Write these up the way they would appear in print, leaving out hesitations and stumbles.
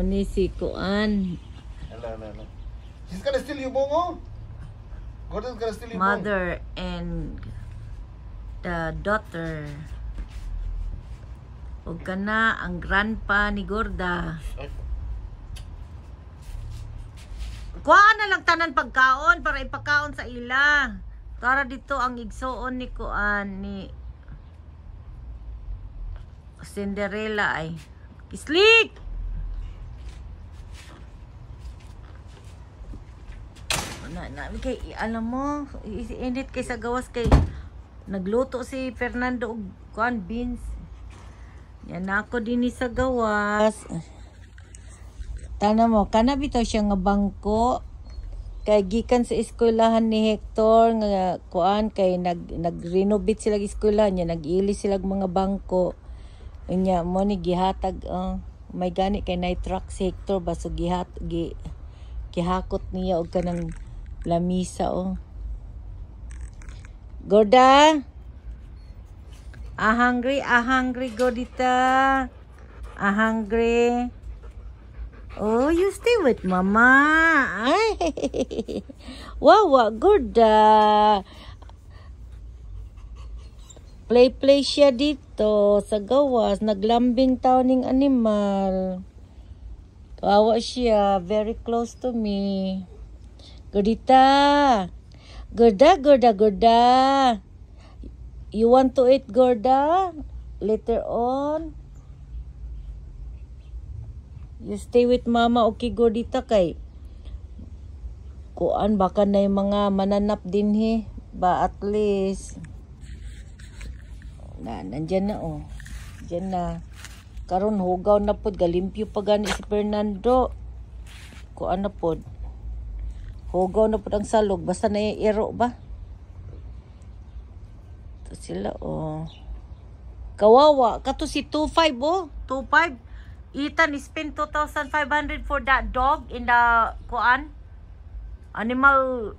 Ni si Kuan. Ala. She's gonna steal your bongo. Gorda's gonna steal your Mother and the daughter. O kana ang grandpa ni Gorda. Kuha na lang tanan pagkaon para ipakaon sa ila. Para dito ang igsoon ni Kuan ni Cinderella ay. Kislik! Kay, alam mo, init kay sa gawas kay nagluto si Fernando og kuan beans. Yan ako din sa gawas. Tana mo, kana bitaw siya nga bangko kay gikan sa eskwelahan ni Hector nga kuan kay nag-renovate sila eskwelahan niya, nag-ili sila mga bangko. Unya mo ni gihatag may gani kay night truck si Hector baso gihakot niya og kanang lamisa Gorda, hungry Gordita, hungry. Oh, you stay with mama. Ay. Wow, Gorda. Play siya dito sa gawas, naglambing taon ning animal. Kawawa siya, very close to me. Gordita. Gorda. You want to eat, Gorda? Later on? You stay with mama, okay, Gordita, kay kuan baka na yung mga mananap din ba at least. Nandyan na Diyan na. Karon hugaw na pod, galimpyo pa gani si Fernando. Kuan na pod. Hugaw na po ang salog. Basta na iro ba? Ito sila, Kawawa. Kato si 2.5, 2.5. Ethan spent 2,500 for that dog in the, animal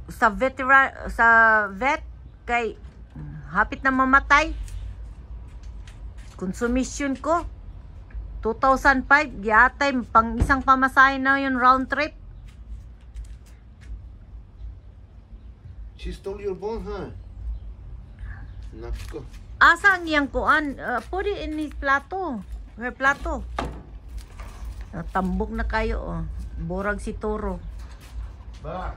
sa vet. Kay, hapit na mamatay. Consumption ko. 2,500. Giatay, pang isang pamasahe na yun, round trip. She stole your bone, huh? Nako. Asa ang iyang kuan? Put it in his plato. Her plato. Tambok na kayo, Burag si Toro. Back.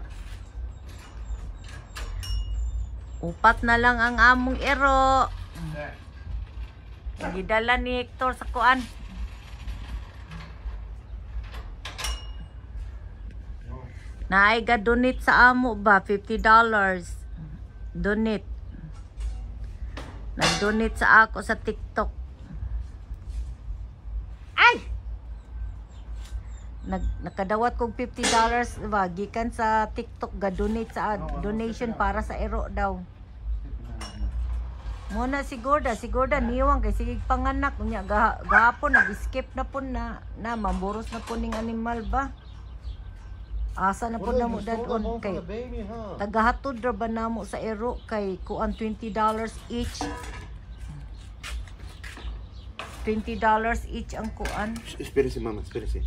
Upat na lang ang among ero. Gidala ni Hector sa kuan. Naay ga donate sa amo ba? $50. Donate. Nag-donate sa ako sa TikTok. Ay! Nakadawat kong $50 ba? Gikan sa TikTok ga donate sa donation para sa ero daw. Muna si Gorda niwang kay sige panganak unya gahapon nag-skip na po na mamburos na po ning animal ba. Asa na po na mo dadon kay tagahatod ra ba namo sa ero kay kuan $20 each. $20 each ang kuan. Espérese, mama, espérese.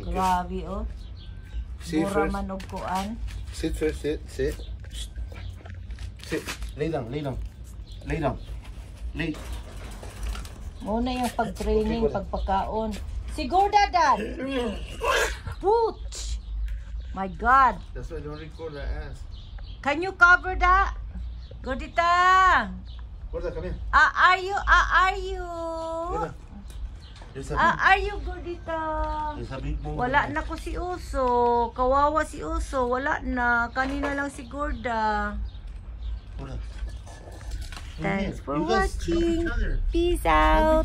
Grabe Mura man og kuan. Sit first, sit. Lay down. Muna yung pag-training, pagpakaon. Siguro dad. Pooch. My God. That's why I don't record that ass. Can you cover that? Gordita. Gorda, come here. Are you? Gorda. Are you, Gordita? Wala na ko si Uso. Kawawa si Uso. Wala na. Kanina lang si Gorda. Gorda. Thanks for watching. Peace out.